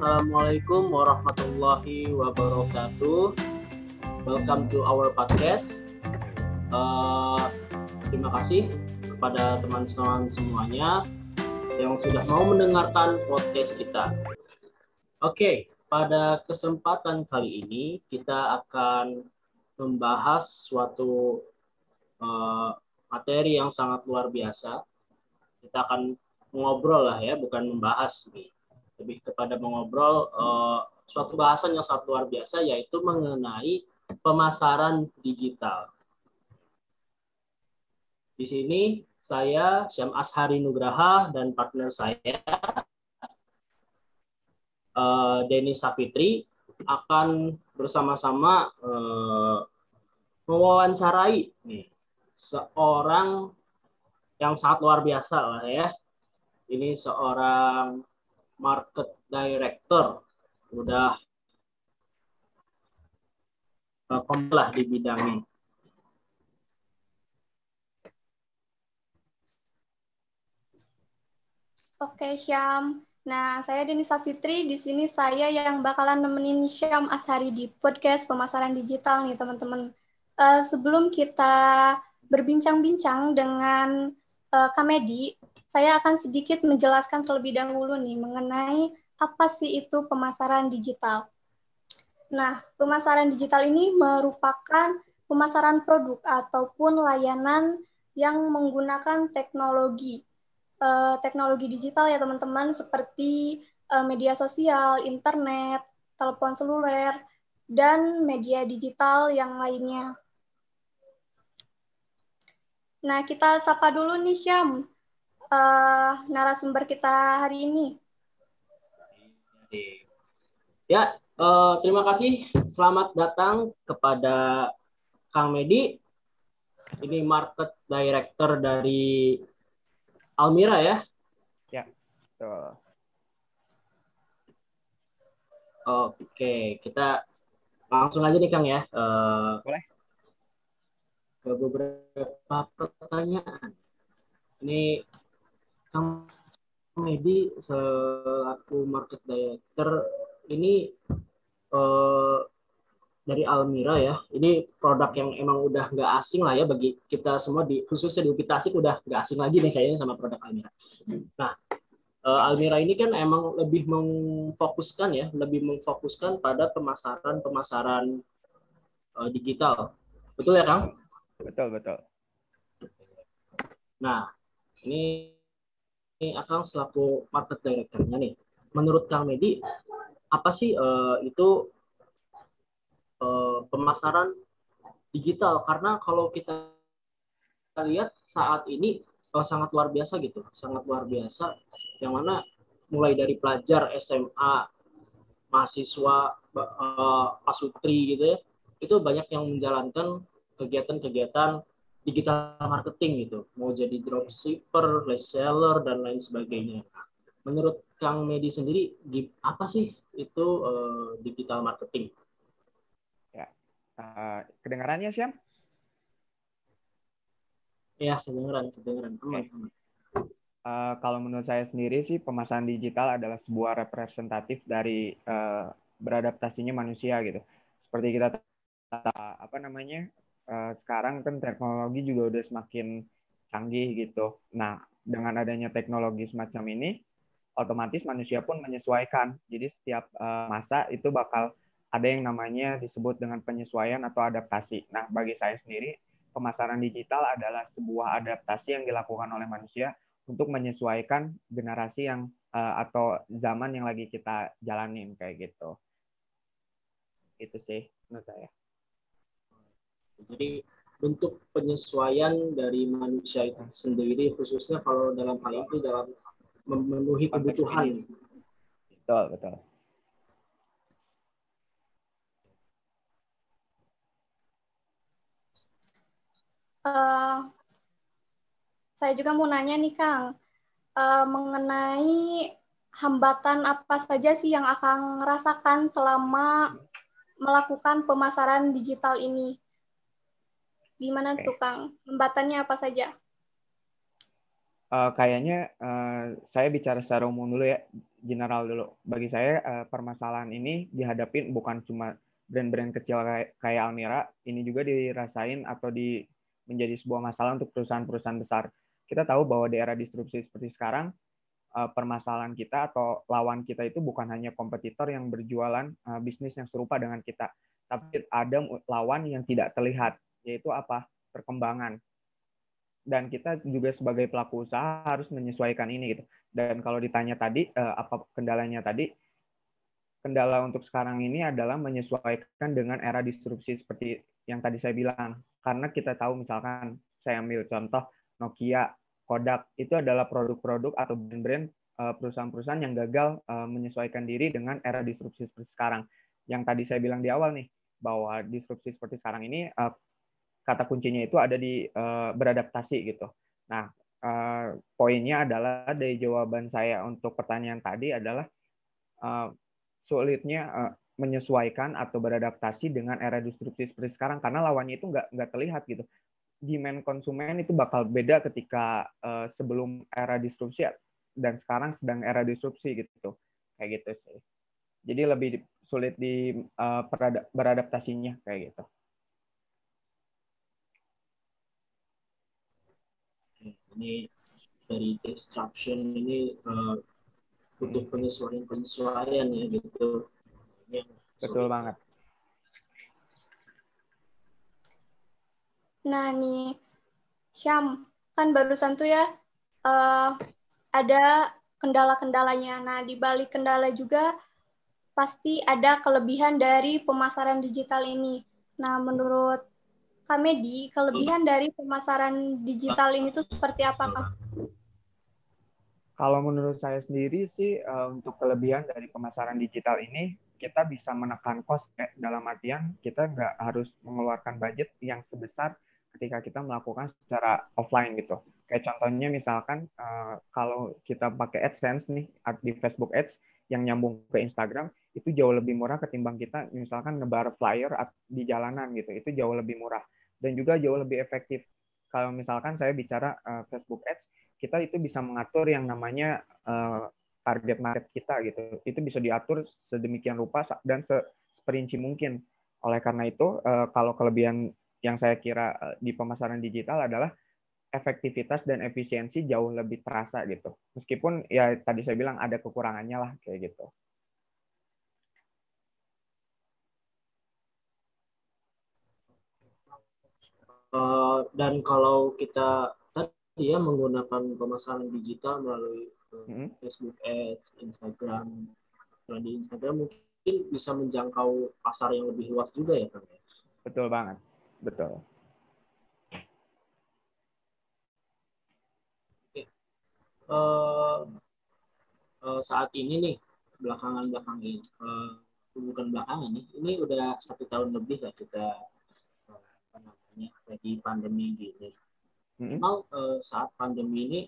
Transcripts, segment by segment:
Assalamualaikum warahmatullahi wabarakatuh. Welcome to our podcast. Terima kasih kepada teman-teman semuanya yang sudah mau mendengarkan podcast kita. Oke, pada kesempatan kali ini kita akan membahas suatu materi yang sangat luar biasa. Kita akan mengobrol lah ya, bukan membahas nih. Lebih kepada mengobrol suatu bahasan yang sangat luar biasa, yaitu mengenai pemasaran digital. Di sini saya Syam Ashari Nugraha dan partner saya Denny Sapitri akan bersama-sama mewawancarai nih seorang yang sangat luar biasa lah ya. Ini seorang market director, udah komplit di bidangnya. Oke, Syam. Nah, saya Deni Safitri. Di sini saya yang bakalan nemenin Syam Ashari di podcast pemasaran digital nih, teman-teman. Sebelum kita berbincang-bincang dengan Kamedi, saya akan sedikit menjelaskan terlebih dahulu nih mengenai apa sih itu pemasaran digital. Nah, pemasaran digital ini merupakan pemasaran produk ataupun layanan yang menggunakan teknologi digital ya teman-teman, seperti media sosial, internet, telepon seluler, dan media digital yang lainnya. Nah, kita sapa dulu nih Syam, narasumber kita hari ini. Ya, terima kasih. Selamat datang kepada Kang Medi. Ini market director dari Almira ya? Ya, betul. Oke, kita langsung aja nih Kang ya. Boleh. Ke beberapa pertanyaan. Ini Kang Medi selaku market director ini dari Almira ya. Ini produk yang emang udah nggak asing lah ya bagi kita semua, khususnya di UPI Tasik udah nggak asing lagi nih kayaknya sama produk Almira. Nah, Almira ini kan emang lebih memfokuskan pada pemasaran digital. Betul ya, Kang? Betul. Nah, ini Akang selaku market director-nya nih. Menurut Kang Medi, apa sih itu pemasaran digital? Karena kalau kita lihat saat ini sangat luar biasa gitu, sangat luar biasa. Yang mana mulai dari pelajar SMA, mahasiswa, pasutri gitu ya, itu banyak yang menjalankan kegiatan-kegiatan digital marketing gitu, mau jadi dropshipper, reseller dan lain sebagainya. Menurut Kang Medi sendiri, apa sih itu digital marketing? Ya, kedengarannya Syam? Ya, kedengeran. Okay. Kalau menurut saya sendiri sih, pemasaran digital adalah sebuah representatif dari beradaptasinya manusia gitu. Seperti kita sekarang kan teknologi juga udah semakin canggih gitu. Nah, dengan adanya teknologi semacam ini, otomatis manusia pun menyesuaikan. Jadi setiap masa itu bakal ada yang namanya disebut dengan penyesuaian atau adaptasi. Nah, bagi saya sendiri, pemasaran digital adalah sebuah adaptasi yang dilakukan oleh manusia untuk menyesuaikan generasi yang atau zaman yang lagi kita jalanin kayak gitu. Itu sih menurut saya. Jadi bentuk penyesuaian dari manusia itu sendiri, khususnya kalau dalam hal itu dalam memenuhi kebutuhan. Betul. Saya juga mau nanya nih Kang, mengenai hambatan apa saja sih yang Akang rasakan selama melakukan pemasaran digital ini? Gimana tuh Kang? Hambatannya apa saja? Kayaknya saya bicara secara umum dulu ya, general dulu. Bagi saya permasalahan ini dihadapin bukan cuma brand-brand kecil kayak Almira, ini juga dirasain atau menjadi sebuah masalah untuk perusahaan-perusahaan besar. Kita tahu bahwa di era disrupsi seperti sekarang, permasalahan kita atau lawan kita itu bukan hanya kompetitor yang berjualan bisnis yang serupa dengan kita, tapi ada lawan yang tidak terlihat, yaitu apa? Perkembangan. Dan kita juga sebagai pelaku usaha harus menyesuaikan ini gitu. Dan kalau ditanya tadi apa kendalanya tadi, kendala untuk sekarang ini adalah menyesuaikan dengan era disrupsi seperti yang tadi saya bilang. Karena kita tahu misalkan saya ambil contoh Nokia, Kodak, itu adalah produk-produk atau brand-brand perusahaan-perusahaan yang gagal menyesuaikan diri dengan era disrupsi seperti sekarang. Yang tadi saya bilang di awal nih, bahwa disrupsi seperti sekarang ini kata kuncinya itu ada di beradaptasi gitu. Nah, poinnya adalah dari jawaban saya untuk pertanyaan tadi adalah sulitnya menyesuaikan atau beradaptasi dengan era disrupsi seperti sekarang karena lawannya itu nggak terlihat gitu. Demand konsumen itu bakal beda ketika sebelum era disrupsi dan sekarang sedang era disrupsi gitu. Kayak gitu sih. Jadi lebih sulit di beradaptasinya kayak gitu. Ini dari disruption ini butuh penyesuaian ya gitu. Betul banget. Nah nih, Syam, kan barusan tuh ya ada kendala-kendalanya. Nah, di balik kendala juga pasti ada kelebihan dari pemasaran digital ini. Nah, menurut Kak Medi, kelebihan dari pemasaran digital ini tuh seperti apa, Kak? Kalau menurut saya sendiri sih untuk kelebihan dari pemasaran digital ini kita bisa menekan cost dalam artian kita nggak harus mengeluarkan budget yang sebesar ketika kita melakukan secara offline gitu. Kayak contohnya misalkan kalau kita pakai AdSense nih di Facebook Ads yang nyambung ke Instagram itu jauh lebih murah ketimbang kita misalkan ngebar flyer di jalanan gitu. Itu jauh lebih murah dan juga jauh lebih efektif. Kalau misalkan saya bicara Facebook Ads, kita itu bisa mengatur yang namanya target market kita gitu. Itu bisa diatur sedemikian rupa dan seperinci mungkin. Oleh karena itu, kalau kelebihan yang saya kira di pemasaran digital adalah efektivitas dan efisiensi jauh lebih terasa gitu. Meskipun ya tadi saya bilang ada kekurangannya lah kayak gitu. Dan kalau kita tadi ya menggunakan pemasaran digital melalui Facebook Ads, Instagram, dan di Instagram mungkin bisa menjangkau pasar yang lebih luas juga ya Kang. Betul banget, betul. Saat ini nih belakangan ini bukan belakangan nih, ini udah 1 tahun lebih lah kita apa namanya lagi pandemi gini. Memang saat pandemi ini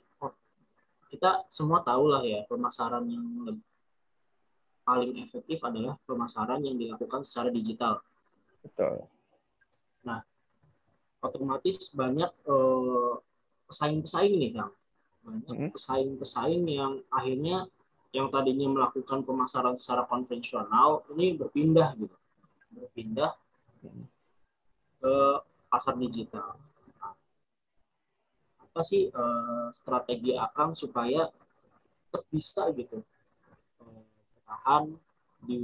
kita semua tahu lah ya pemasaran yang paling efektif adalah pemasaran yang dilakukan secara digital. Betul. Nah, otomatis banyak pesaing-pesaing nih Kang. Banyak pesaing-pesaing yang akhirnya yang tadinya melakukan pemasaran secara konvensional ini berpindah ke pasar digital. Nah, apa sih strategi Akang supaya tetap bisa gitu bertahan di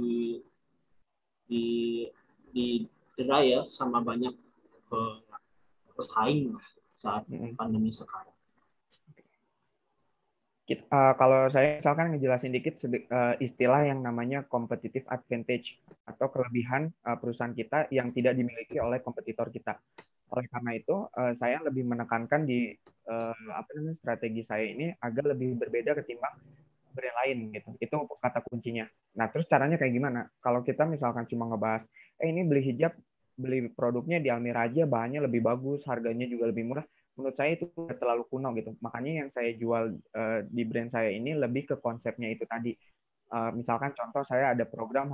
di di ya sama banyak pesaing saat pandemi sekarang. Kalau saya misalkan ngejelasin dikit istilah yang namanya competitive advantage atau kelebihan perusahaan kita yang tidak dimiliki oleh kompetitor kita. Oleh karena itu, saya lebih menekankan di strategi saya ini agar lebih berbeda ketimbang brand lain gitu. Itu kata kuncinya. Nah, terus caranya kayak gimana? Kalau kita misalkan cuma ngebahas, ini beli hijab, beli produknya di Almira aja, bahannya lebih bagus, harganya juga lebih murah. Menurut saya itu udah terlalu kuno gitu. Makanya yang saya jual di brand saya ini lebih ke konsepnya itu tadi. Misalkan contoh saya ada program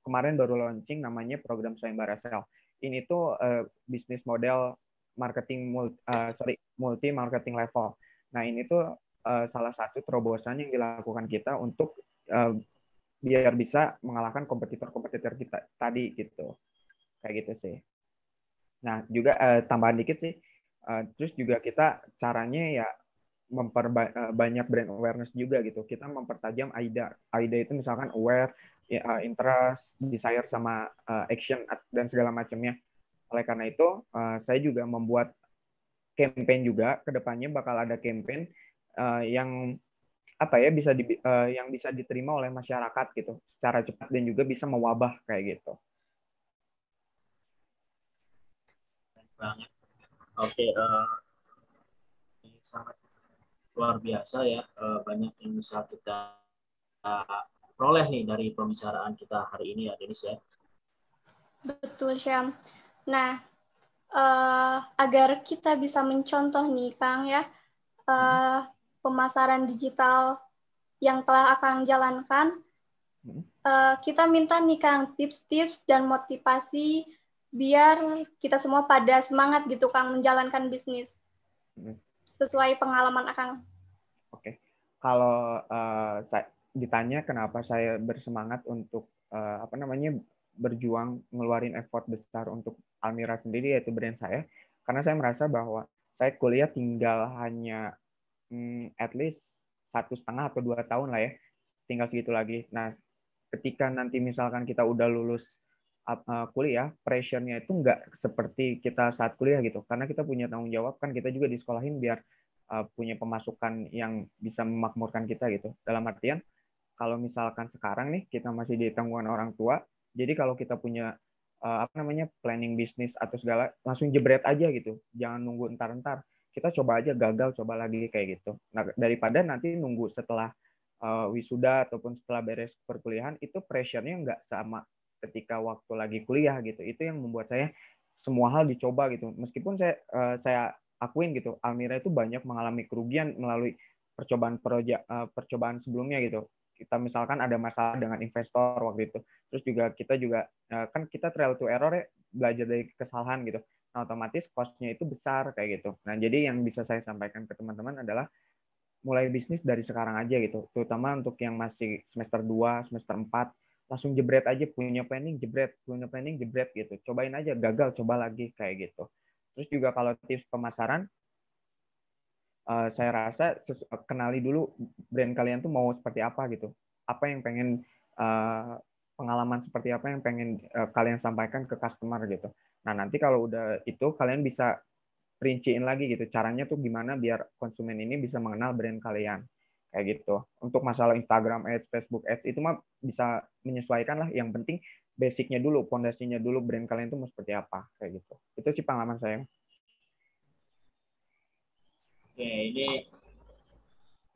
kemarin baru launching namanya program Sayembara Sale. Ini tuh bisnis model marketing multi marketing level. Nah, ini tuh salah satu terobosan yang dilakukan kita untuk biar bisa mengalahkan kompetitor-kompetitor kita tadi gitu. Kayak gitu sih. Nah, juga tambahan dikit sih. Terus juga kita caranya ya memperbanyak brand awareness juga gitu. Kita mempertajam AIDA. AIDA itu misalkan aware, interest, desire, sama action dan segala macamnya. Oleh karena itu, saya juga membuat campaign juga. Kedepannya bakal ada campaign yang apa ya yang bisa diterima oleh masyarakat gitu secara cepat dan juga bisa mewabah kayak gitu. Banget. Oke, ini sangat luar biasa ya. Banyak yang bisa kita peroleh nih dari pembicaraan kita hari ini ya, Denis ya. Betul, Syam. Nah, agar kita bisa mencontoh nih, Kang ya, pemasaran digital yang telah Akang jalankan, kita minta nih Kang tips-tips dan motivasi biar kita semua pada semangat gitu Kang menjalankan bisnis sesuai pengalaman Akang. Oke, kalau saya ditanya kenapa saya bersemangat untuk berjuang ngeluarin effort besar untuk Almira sendiri, yaitu brand saya, karena saya merasa bahwa saya kuliah tinggal hanya at least 1,5 atau 2 tahun lah ya, tinggal segitu lagi. Nah, ketika nanti misalkan kita udah lulus kuliah, pressure-nya itu nggak seperti kita saat kuliah gitu, karena kita punya tanggung jawab, kan kita juga disekolahin biar punya pemasukan yang bisa memakmurkan kita gitu. Dalam artian, kalau misalkan sekarang nih kita masih di tanggungan orang tua, jadi kalau kita punya planning bisnis atau segala, langsung jebret aja gitu, jangan nunggu entar-entar, kita coba aja, gagal coba lagi kayak gitu. Nah, daripada nanti nunggu setelah wisuda ataupun setelah beres perkuliahan, itu pressure-nya nggak sama ketika waktu lagi kuliah gitu. Itu yang membuat saya semua hal dicoba gitu, meskipun saya akuin gitu, Almira itu banyak mengalami kerugian melalui percobaan sebelumnya gitu. Kita misalkan ada masalah dengan investor waktu itu, terus juga kita kan kita trial to error ya, belajar dari kesalahan gitu. Nah, otomatis cost-nya itu besar kayak gitu. Nah, jadi yang bisa saya sampaikan ke teman-teman adalah mulai bisnis dari sekarang aja gitu, terutama untuk yang masih semester 2, semester 4, langsung jebret aja, punya planning jebret gitu. Cobain aja, gagal coba lagi kayak gitu. Terus juga kalau tips pemasaran, saya rasa kenali dulu brand kalian tuh mau seperti apa gitu. Apa yang pengen pengalaman seperti apa yang pengen kalian sampaikan ke customer gitu. Nah, nanti kalau udah itu kalian bisa rinciin lagi gitu. Caranya tuh gimana biar konsumen ini bisa mengenal brand kalian. Kayak gitu. Untuk masalah Instagram Ads, Facebook Ads itu mah bisa menyesuaikan lah. Yang penting basicnya dulu, fondasinya dulu, brand kalian tuh mau seperti apa. Kayak gitu. Itu sih pengalaman saya. Oke, ini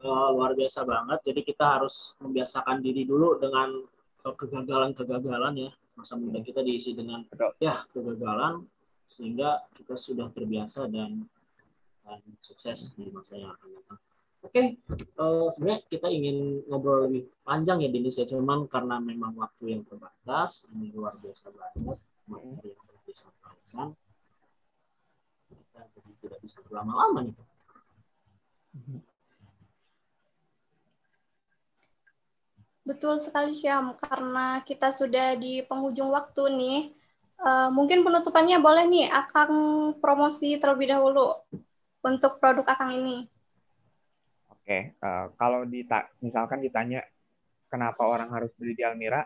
luar biasa banget. Jadi kita harus membiasakan diri dulu dengan kegagalan-kegagalan ya. Masa muda kita diisi dengan ya kegagalan, sehingga kita sudah terbiasa dan sukses di masa yang akan datang. Oke, sebenarnya kita ingin ngobrol lebih panjang ya Denis ya, cuman karena memang waktu yang terbatas, ini luar biasa banget materi yang telah disampaikan, kita jadi tidak bisa berlama-lama nih. Betul sekali Syam, karena kita sudah di penghujung waktu nih. Mungkin penutupannya boleh nih Akang promosi terlebih dahulu untuk produk Akang ini. Oke, kalau misalkan ditanya kenapa orang harus beli di Almira,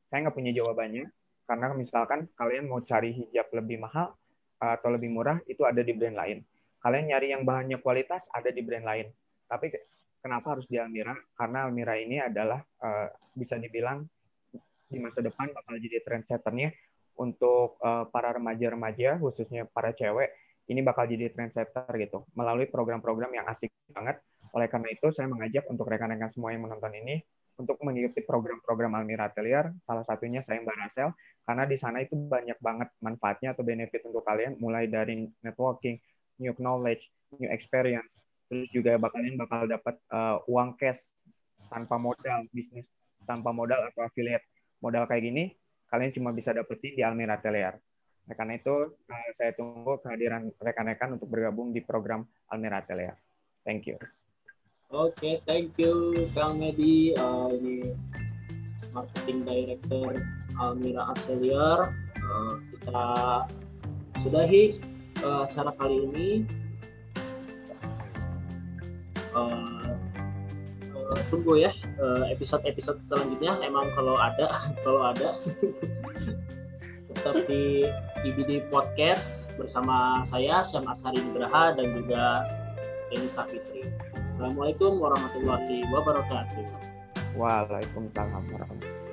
saya nggak punya jawabannya. Karena misalkan kalian mau cari hijab lebih mahal atau lebih murah, itu ada di brand lain. Kalian nyari yang bahannya kualitas, ada di brand lain. Tapi kenapa harus di Almira? Karena Almira ini adalah bisa dibilang di masa depan bakal jadi trendsetternya untuk para remaja-remaja, khususnya para cewek, ini bakal jadi trendsetter gitu, melalui program-program yang asik banget. Oleh karena itu, saya mengajak untuk rekan-rekan semua yang menonton ini, untuk mengikuti program-program Almira Atelier, salah satunya saya Mbak Rasel, karena di sana itu banyak banget manfaatnya atau benefit untuk kalian, mulai dari networking, new knowledge, new experience, terus juga kalian bakal dapat uang cash tanpa modal, bisnis tanpa modal atau affiliate. Modal kayak gini, kalian cuma bisa dapetin di Almira Atelier. Nah, karena itu saya tunggu kehadiran rekan-rekan untuk bergabung di program Almira Atelier. Thank you. Oke, thank you Kang Medi. Ini Marketing Director Almira Atelier. Kita sudahi acara kali ini. Tunggu ya episode selanjutnya. Emang kalau ada tetap di IBD Podcast bersama saya Syam Ashari Nugraha dan juga Deni Safitri. Assalamualaikum warahmatullahi wabarakatuh. Waalaikumsalam warahmatullahi wabarakatuh.